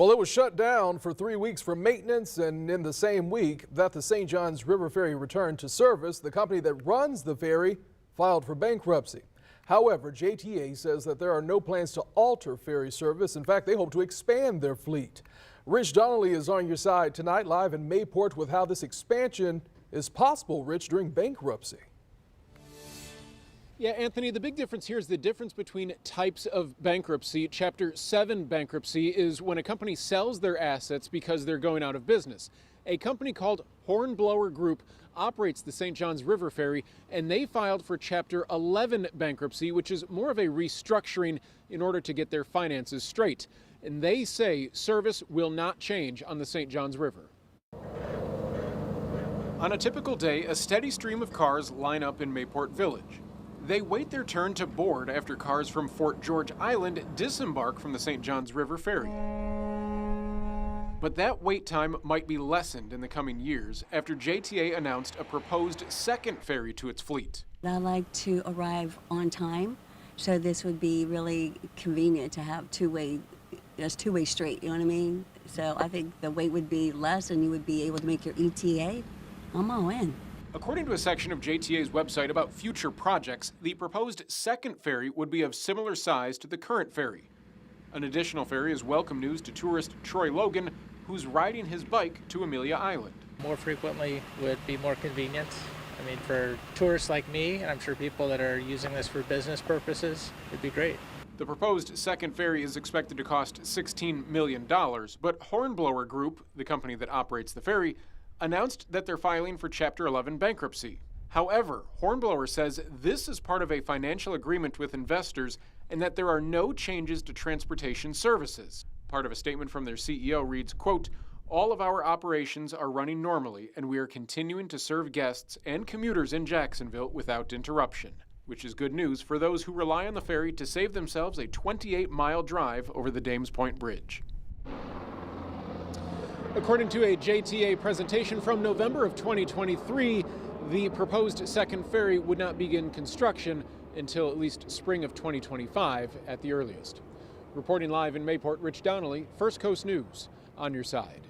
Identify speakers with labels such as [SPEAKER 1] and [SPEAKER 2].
[SPEAKER 1] Well, it was shut down for 3 weeks for maintenance, and in the same week that the St. John's River Ferry returned to service, the company that runs the ferry filed for bankruptcy. However, JTA says that there are no plans to alter ferry service. In fact, they hope to expand their fleet. Rich Donnelly is on your side tonight, live in Mayport, with how this expansion is possible, Rich, during bankruptcy.
[SPEAKER 2] Yeah, Anthony, the big difference here is the difference between types of bankruptcy. Chapter 7 bankruptcy is when a company sells their assets because they're going out of business. A company called Hornblower Group operates the St. John's River Ferry, and they filed for Chapter 11 bankruptcy, which is more of a restructuring in order to get their finances straight. And they say service will not change on the St. John's River. On a typical day, a steady stream of cars line up in Mayport Village. They wait their turn to board after cars from Fort George Island disembark from the St. John's River Ferry. But that wait time might be lessened in the coming years after JTA announced a proposed second ferry to its fleet.
[SPEAKER 3] I like to arrive on time, so this would be really convenient to have two-way straight, you know what I mean? So I think the wait would be less and you would be able to make your ETA. I'm all in.
[SPEAKER 2] According to a section of JTA's website about future projects, the proposed second ferry would be of similar size to the current ferry. An additional ferry is welcome news to tourist Troy Logan, who's riding his bike to Amelia Island.
[SPEAKER 4] More frequently would be more convenient. I mean, for tourists like me, and I'm sure people that are using this for business purposes, it'd be great.
[SPEAKER 2] The proposed second ferry is expected to cost $16 million, but Hornblower Group, the company that operates the ferry, announced that they're filing for Chapter 11 bankruptcy. However, Hornblower says this is part of a financial agreement with investors and that there are no changes to transportation services. Part of a statement from their CEO reads, quote, "All of our operations are running normally and we are continuing to serve guests and commuters in Jacksonville without interruption," which is good news for those who rely on the ferry to save themselves a 28-mile drive over the Dames Point Bridge. According to a JTA presentation from November of 2023, the proposed second ferry would not begin construction until at least spring of 2025 at the earliest. Reporting live in Mayport, Rich Donnelly, First Coast News, on your side.